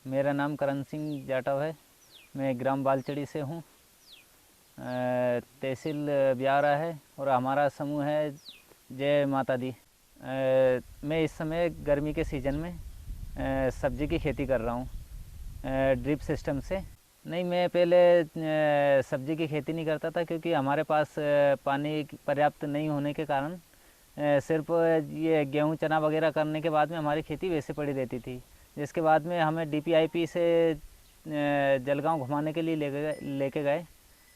मेरा नाम करण सिंह जाटव है। मैं ग्राम बालचड़ी से हूँ। तहसील ब्यावरा है और हमारा समूह है जय माता दी। मैं इस समय गर्मी के सीज़न में सब्जी की खेती कर रहा हूँ ड्रिप सिस्टम से। नहीं, मैं पहले सब्जी की खेती नहीं करता था, क्योंकि हमारे पास पानी पर्याप्त नहीं होने के कारण सिर्फ ये गेहूँ चना वगैरह करने के बाद में हमारी खेती वैसे पड़ी रहती थी। जिसके बाद में हमें डीपीआईपी से जलगांव घुमाने के लिए लेके गए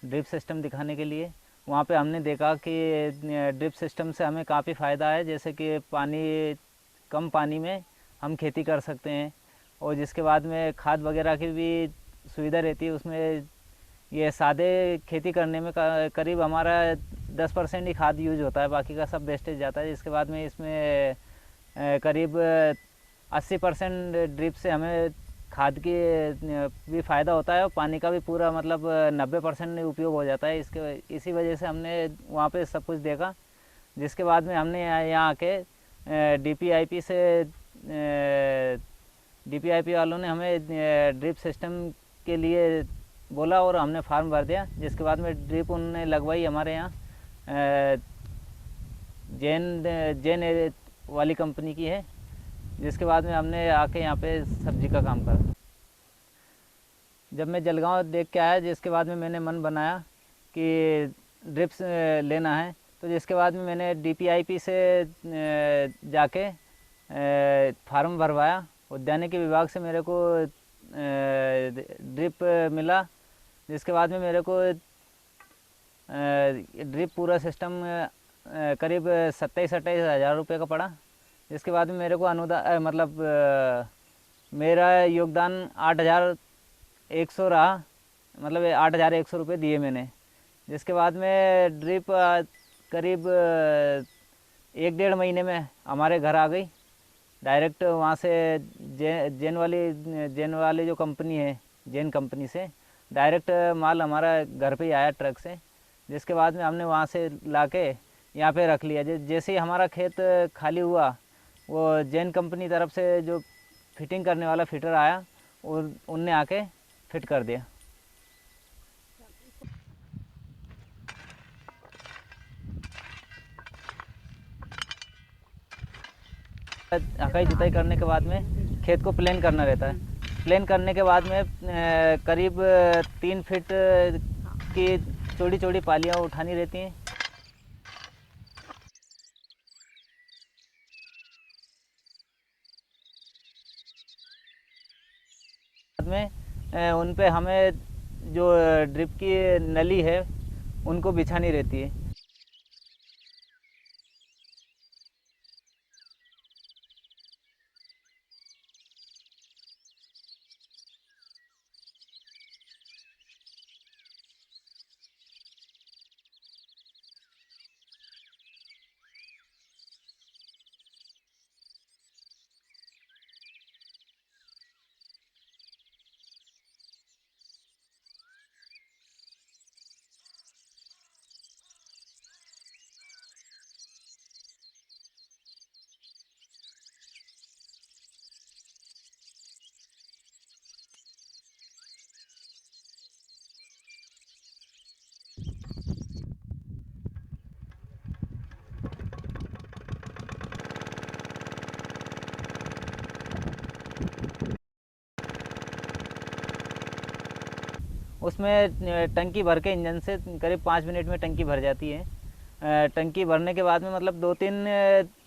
ड्रिप सिस्टम दिखाने के लिए। वहाँ पे हमने देखा कि ड्रिप सिस्टम से हमें काफ़ी फ़ायदा है, जैसे कि कम पानी में हम खेती कर सकते हैं, और जिसके बाद में खाद वगैरह की भी सुविधा रहती है उसमें। ये सादे खेती करने में करीब हमारा 10% ही खाद यूज होता है, बाकी का सब वेस्टेज जाता है। जिसके बाद में इसमें करीब 80% ड्रिप से हमें खाद की भी फ़ायदा होता है, और पानी का भी पूरा मतलब 90% उपयोग हो जाता है। इसी वजह से हमने वहाँ पे सब कुछ देखा। जिसके बाद में हमने यहाँ आके डीपीआईपी वालों ने हमें ड्रिप सिस्टम के लिए बोला और हमने फार्म भर दिया। जिसके बाद में ड्रिप उन्होंने लगवाई हमारे यहाँ जैन वाली कंपनी की है। जिसके बाद में हमने आके यहाँ पे सब्जी का काम करा। जब मैं जलगांव देख के आया, जिसके बाद में मैंने मन बनाया कि ड्रिप्स लेना है, तो जिसके बाद में मैंने डीपीआईपी से जाके फार्म भरवाया। उद्यानिकी विभाग से मेरे को ड्रिप मिला। जिसके बाद में मेरे को ड्रिप पूरा सिस्टम करीब 27-28 हज़ार रुपये का पड़ा। जिसके बाद में मेरे को अनुदान मेरा योगदान 8,100 रहा, मतलब 8,100 रुपये दिए मैंने। जिसके बाद में ड्रिप करीब 1-1.5 महीने में हमारे घर आ गई डायरेक्ट। वहाँ से जैन वाली जो कंपनी है, जैन कंपनी से डायरेक्ट माल हमारा घर पे ही आया ट्रक से। जिसके बाद में हमने वहाँ से लाके यहाँ पे रख लिया। जैसे ही हमारा खेत खाली हुआ, वो जैन कंपनी तरफ से जो फिटिंग करने वाला फिटर आया और उनने आके फिट कर दिया। हकाई जुताई करने के बाद में खेत को प्लेन करना रहता है। प्लेन करने के बाद में करीब 3 फीट की चौड़ी चौड़ी पालियाँ उठानी रहती हैं। बाद में उन पे हमें जो ड्रिप की नली है उनको बिछानी रहती है। उसमें टंकी भर के इंजन से करीब 5 मिनट में टंकी भर जाती है। टंकी भरने के बाद में मतलब 2-3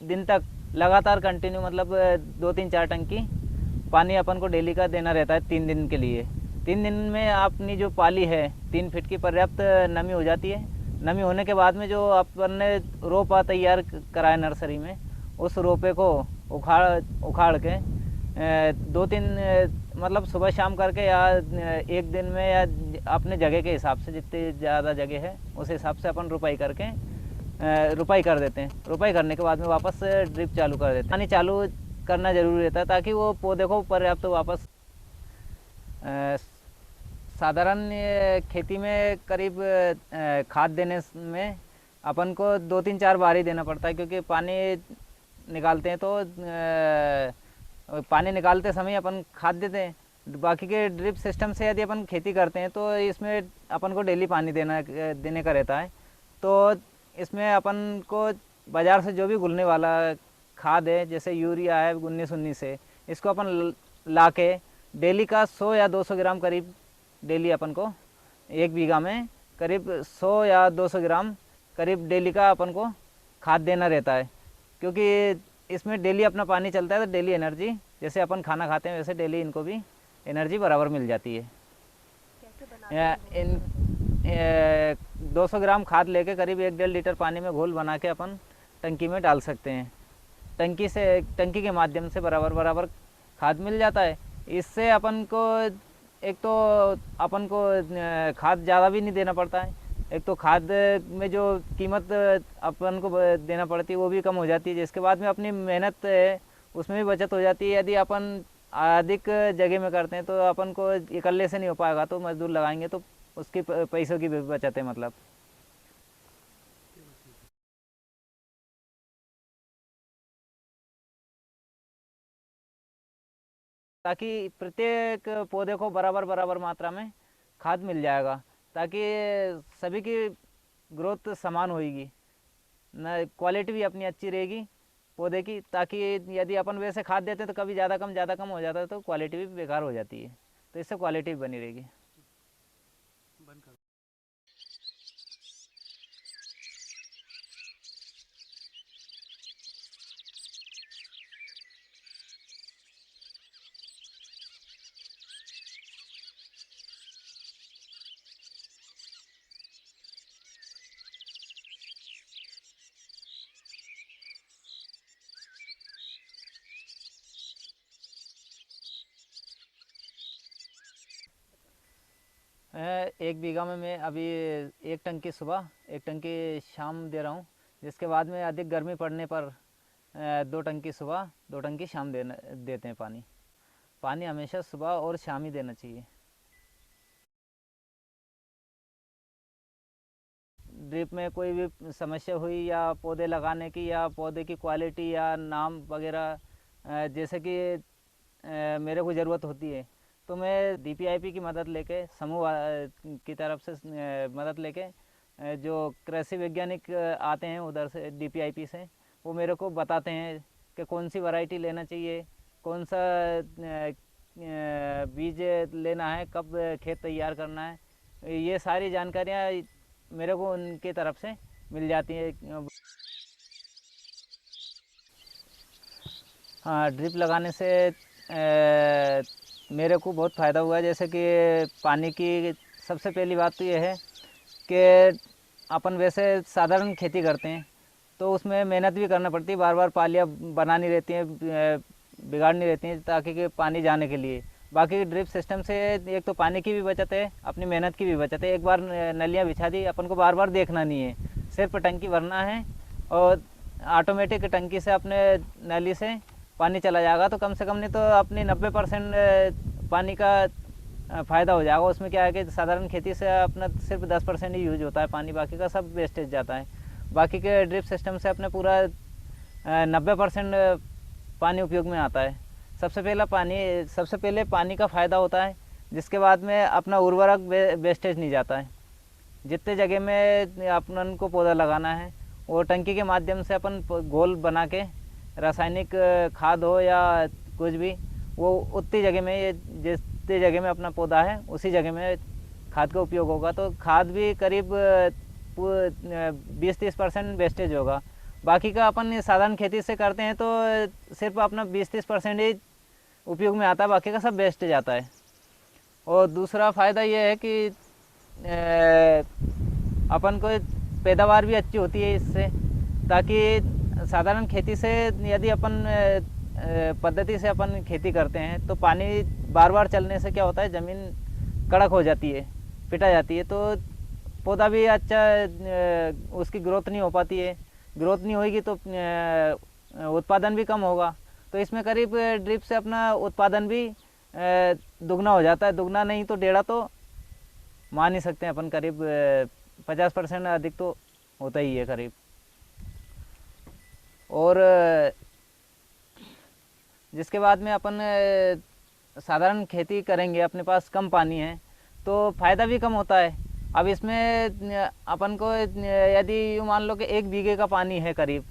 दिन तक लगातार कंटिन्यू, मतलब 2-3-4 टंकी पानी अपन को डेली का देना रहता है 3 दिन के लिए। 3 दिन में अपनी जो पाली है 3 फीट की पर्याप्त नमी हो जाती है। नमी होने के बाद में जो अपन ने रोपा तैयार कराया नर्सरी में, उस रोपे को उखाड़ के 2-3 मतलब सुबह शाम करके, या एक दिन में, या अपने जगह के हिसाब से जितनी ज़्यादा जगह है उस हिसाब से अपन रुपाई कर देते हैं। रुपाई करने के बाद में वापस ड्रिप चालू कर देते हैं। पानी चालू करना ज़रूरी रहता है ताकि वो पौधे को पर्याप्त वापस। साधारण खेती में करीब खाद देने में अपन को 2-3-4 बार ही देना पड़ता है, क्योंकि पानी निकालते हैं तो पानी निकालते समय अपन खाद देते हैं, बाकी के ड्रिप सिस्टम से यदि अपन खेती करते हैं तो इसमें अपन को डेली पानी देने का रहता है। तो इसमें अपन को बाज़ार से जो भी घुलने वाला खाद है, जैसे यूरिया है 19-19 से, इसको अपन ला के डेली का 100 या 200 ग्राम करीब डेली अपन को 1 बीघा में करीब 100 या 200 ग्राम करीब डेली का अपन को खाद देना रहता है। क्योंकि इसमें डेली अपना पानी चलता है तो डेली एनर्जी, जैसे अपन खाना खाते हैं वैसे डेली इनको भी एनर्जी बराबर मिल जाती है। कैसे बनाते हैं वो? इन 200 ग्राम खाद लेके करीब 1-1.5 लीटर पानी में घोल बना के अपन टंकी में डाल सकते हैं। टंकी के माध्यम से बराबर बराबर खाद मिल जाता है। इससे अपन को एक तो अपन को खाद ज़्यादा भी नहीं देना पड़ता है, एक तो खाद में जो कीमत अपन को देना पड़ती है वो भी कम हो जाती है, जिसके बाद में अपनी मेहनत है उसमें भी बचत हो जाती है। यदि अपन अधिक जगह में करते हैं तो अपन को इकल्ले से नहीं हो पाएगा, तो मजदूर लगाएंगे तो उसके पैसों की भी बचत है मतलब। ताकि प्रत्येक पौधे को बराबर बराबर मात्रा में खाद मिल जाएगा, ताकि सभी की ग्रोथ समान होगी, न क्वालिटी भी अपनी अच्छी रहेगी पौधे की। ताकि यदि अपन वैसे खाद देते हैं तो कभी ज़्यादा कम हो जाता है तो क्वालिटी भी बेकार हो जाती है, तो इससे क्वालिटी भी बनी रहेगी। एक बीघा में मैं अभी 1 टंकी सुबह 1 टंकी शाम दे रहा हूँ, जिसके बाद में अधिक गर्मी पड़ने पर 2 टंकी सुबह 2 टंकी शाम देते हैं पानी। पानी हमेशा सुबह और शाम ही देना चाहिए। ड्रिप में कोई भी समस्या हुई या पौधे लगाने की या पौधे की क्वालिटी या नाम वगैरह, जैसे कि मेरे को ज़रूरत होती है तो मैं डीपीआईपी की मदद लेके समूह की तरफ से मदद लेके जो कृषि वैज्ञानिक आते हैं उधर से डीपीआईपी से, वो मेरे को बताते हैं कि कौन सी वैरायटी लेना चाहिए, कौन सा बीज लेना है, कब खेत तैयार करना है। ये सारी जानकारियाँ मेरे को उनकी तरफ से मिल जाती है। हाँ, ड्रिप लगाने से मेरे को बहुत फ़ायदा हुआ है। जैसे कि पानी की सबसे पहली बात तो ये है कि अपन वैसे साधारण खेती करते हैं तो उसमें मेहनत भी करना पड़ती है, बार बार पालियाँ बनानी रहती हैं, बिगाड़नी रहती हैं ताकि कि पानी जाने के लिए। बाकी ड्रिप सिस्टम से एक तो पानी की भी बचत है, अपनी मेहनत की भी बचत है। एक बार नलियाँ बिछा दी, अपन को बार बार देखना नहीं है, सिर्फ टंकी भरना है और ऑटोमेटिक टंकी से अपने नली से पानी चला जाएगा। तो कम से कम नहीं तो अपनी 90% पानी का फ़ायदा हो जाएगा। उसमें क्या है कि साधारण खेती से अपना सिर्फ 10% ही यूज होता है पानी, बाकी का सब वेस्टेज जाता है। बाकी के ड्रिप सिस्टम से अपने पूरा 90% पानी उपयोग में आता है। सबसे पहले पानी का फ़ायदा होता है, जिसके बाद में अपना उर्वरक वेस्टेज नहीं जाता है। जितने जगह में अपन को पौधा लगाना है वो टंकी के माध्यम से अपन घोल बना के, रासायनिक खाद हो या कुछ भी, वो उतनी जगह में, जितनी जगह में अपना पौधा है उसी जगह में खाद का उपयोग होगा। तो खाद भी करीब 20-30% वेस्टेज होगा। बाकी का अपन साधारण खेती से करते हैं तो सिर्फ अपना 20-30% ही उपयोग में आता है, बाकी का सब वेस्टेज आता है। और दूसरा फ़ायदा ये है कि अपन को पैदावार भी अच्छी होती है इससे। ताकि साधारण खेती से यदि अपन पद्धति से अपन खेती करते हैं तो पानी बार बार चलने से क्या होता है, ज़मीन कड़क हो जाती है, पिटा जाती है, तो पौधा भी अच्छा उसकी ग्रोथ नहीं हो पाती है। ग्रोथ नहीं होगी तो उत्पादन भी कम होगा। तो इसमें करीब ड्रिप से अपना उत्पादन भी दुगना हो जाता है। दुगना नहीं तो डेढ़ा तो मान ही सकते हैं अपन, करीब 50% अधिक तो होता ही है करीब। और जिसके बाद में अपन साधारण खेती करेंगे, अपने पास कम पानी है तो फ़ायदा भी कम होता है। अब इसमें अपन को यदि यूँ मान लो कि 1 बीघे का पानी है करीब,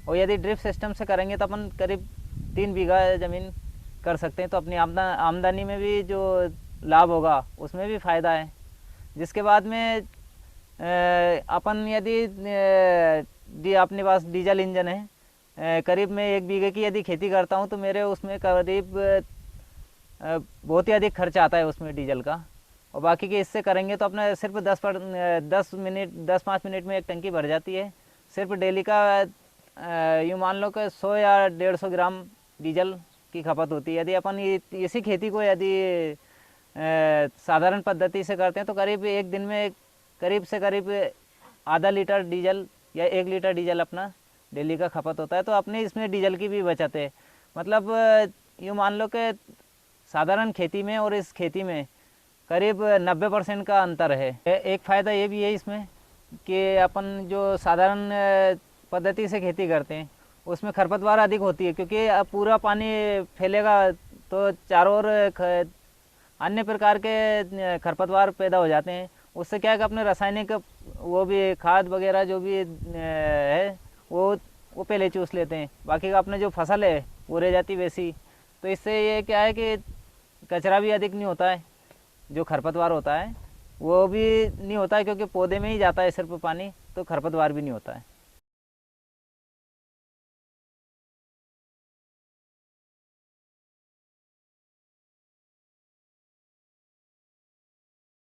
और यदि ड्रिप सिस्टम से करेंगे तो अपन करीब 3 बीघा ज़मीन कर सकते हैं। तो अपनी आमदनी में भी जो लाभ होगा उसमें भी फ़ायदा है। जिसके बाद में अपन यदि अपने पास डीजल इंजन है, करीब मैं 1 बीघे की यदि खेती करता हूँ तो मेरे उसमें करीब बहुत ही अधिक खर्च आता है उसमें डीजल का। और बाकी के इससे करेंगे तो अपना सिर्फ 10-5 मिनट में एक टंकी भर जाती है। सिर्फ डेली का यूँ मान लो कि 100 या 150 ग्राम डीजल की खपत होती है। यदि अपन इसी खेती को यदि साधारण पद्धति से करते हैं तो करीब एक दिन में करीब से करीब आधा लीटर डीजल या 1 लीटर डीजल अपना डेली का खपत होता है। तो अपने इसमें डीजल की भी बचत है। मतलब यूँ मान लो कि साधारण खेती में और इस खेती में करीब 90% का अंतर है। एक फ़ायदा ये भी है इसमें कि अपन जो साधारण पद्धति से खेती करते हैं उसमें खरपतवार अधिक होती है, क्योंकि अब पूरा पानी फैलेगा तो चारों ओर अन्य प्रकार के खरपतवार पैदा हो जाते हैं। उससे क्या है कि अपने रासायनिक वो भी खाद वगैरह जो भी है वो पहले चूस लेते हैं, बाकी का अपने जो फसल है वो रह जाती वैसी। तो इससे ये क्या है कि कचरा भी अधिक नहीं होता है, जो खरपतवार होता है वो भी नहीं होता है, क्योंकि पौधे में ही जाता है सिर्फ पानी, तो खरपतवार भी नहीं होता है।